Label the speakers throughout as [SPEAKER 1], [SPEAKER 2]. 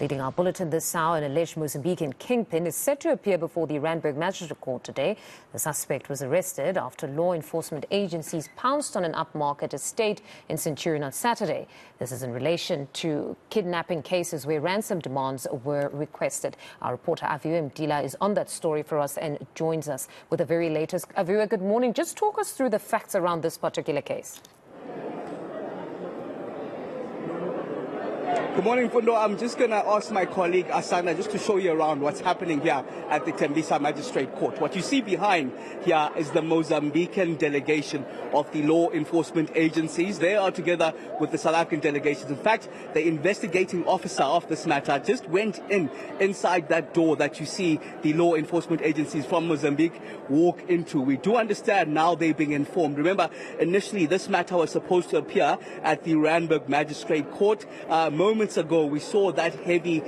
[SPEAKER 1] Leading our bulletin this hour, an alleged Mozambican kingpin is set to appear before the Randburg Magistrate Court today. The suspect was arrested after law enforcement agencies pounced on an upmarket estate in Centurion on Saturday. This is in relation to kidnapping cases where ransom demands were requested. Our reporter Aviwe Mtila is on that story for us and joins us with the very latest. Aviwe, good morning. Just talk us through the facts around this particular case.
[SPEAKER 2] Good morning, Fundo. I'm just going to ask my colleague Asana just to show you around what's happening here at the Tembisa Magistrate Court. What you see behind here is the Mozambican delegation of the law enforcement agencies. They are together with the South African delegations. In fact, the investigating officer of this matter just went inside that door that you see the law enforcement agencies from Mozambique walk into. We do understand now they're being informed. Remember, initially this matter was supposed to appear at the Randburg Magistrate Court. Moments ago, we saw that heavy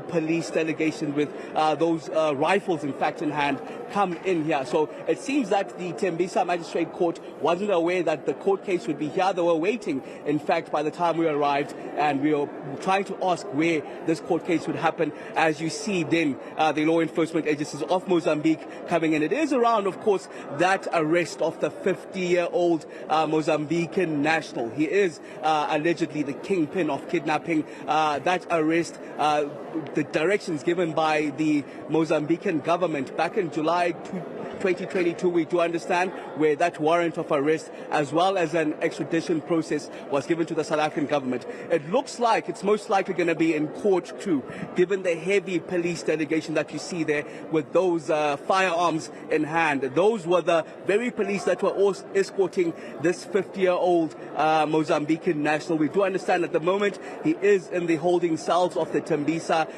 [SPEAKER 2] police delegation with those rifles, in fact, in hand, come in here. So it seems that the Tembisa Magistrate Court wasn't aware that the court case would be here. They were waiting, in fact, by the time we arrived, and we were trying to ask where this court case would happen. As you see, then the law enforcement agencies of Mozambique coming in. It is around, of course, that arrest of the 50-year-old Mozambican national. He is allegedly the kingpin of kidnapping. That arrest, the directions given by the Mozambican government back in July 2022, we do understand, where that warrant of arrest as well as an extradition process was given to the South African government. It looks like it's most likely going to be in court too, given the heavy police delegation that you see there with those firearms in hand. Those were the very police that were also escorting this 50-year-old Mozambican national. We do understand at the moment he is in the holding cells of the Tembisa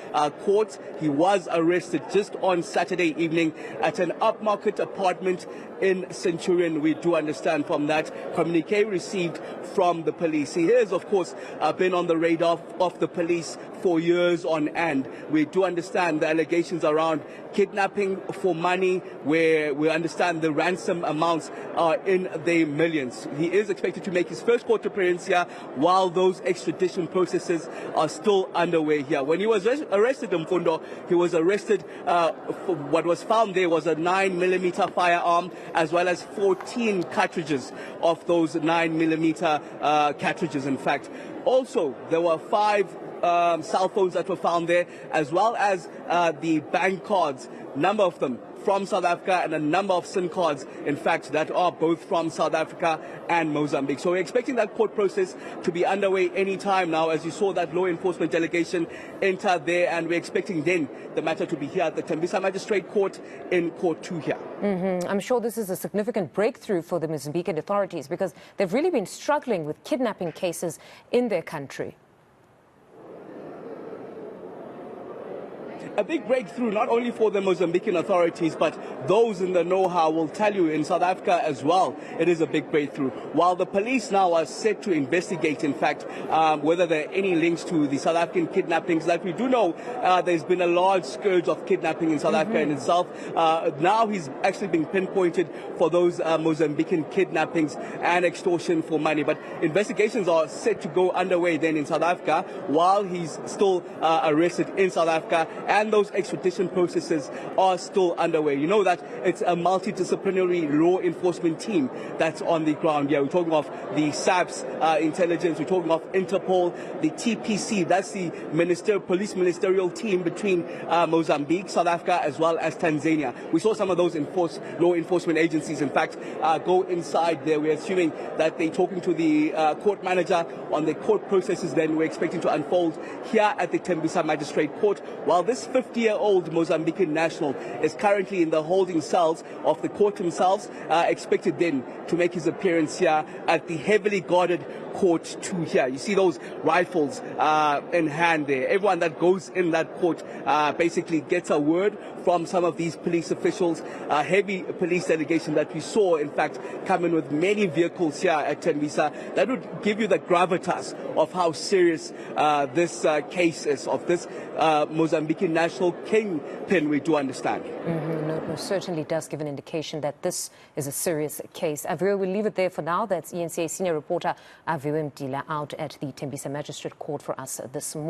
[SPEAKER 2] court. He was arrested just on Saturday evening at an upmarket apartment in Centurion. We do understand from that communique received from the police. He has, of course, been on the radar of the police for years on end. We do understand the allegations around kidnapping for money, where we understand the ransom amounts are in the millions. He is expected to make his first court appearance here while those extradition processes are still underway here. When he was arrested in Mfundo, he was arrested for what was found there was a 9mm firearm as well as 14 cartridges of those 9mm cartridges, in fact. Also, there were 5 cell phones that were found there, as well as the bank cards, number of them from South Africa, and a number of SIM cards, in fact, that are both from South Africa and Mozambique. So we're expecting that court process to be underway any time now, as you saw that law enforcement delegation enter there, and we're expecting then the matter to be here at the Tembisa Magistrate Court in Court 2 here.
[SPEAKER 1] I'm sure this is a significant breakthrough for the Mozambican authorities, because they've really been struggling with kidnapping cases in their country.
[SPEAKER 2] A big breakthrough not only for the Mozambican authorities, but those in the know-how will tell you in South Africa as well, it is a big breakthrough. While the police now are set to investigate, in fact, whether there are any links to the South African kidnappings, that we do know there's been a large scourge of kidnapping in South Africa in itself. Now he's actually being pinpointed for those Mozambican kidnappings and extortion for money. But investigations are set to go underway then in South Africa while he's still arrested in South Africa, and those extradition processes are still underway. You know that it's a multidisciplinary law enforcement team that's on the ground here. We're talking of the SAPS intelligence, we're talking of Interpol, the TPC, that's the police ministerial team between Mozambique, South Africa, as well as Tanzania. We saw some of those law enforcement agencies, in fact, go inside there. We're assuming that they're talking to the court manager on the court processes then we're expecting to unfold here at the Tembisa Magistrate Court, while this 50-year-old Mozambican national is currently in the holding cells of the court themselves, expected then to make his appearance here at the heavily guarded Court 2 here. You see those rifles in hand there. Everyone that goes in that court basically gets a word from some of these police officials. Heavy police delegation that we saw, in fact, come in with many vehicles here at Tembisa. That would give you the gravitas of how serious this case is, of this Mozambican national kingpin, we do understand.
[SPEAKER 1] No, certainly does give an indication that this is a serious case. Aviwe, we'll leave it there for now. That's eNCA senior reporter Aviwe Mtila out at the Tembisa Magistrate Court for us this morning.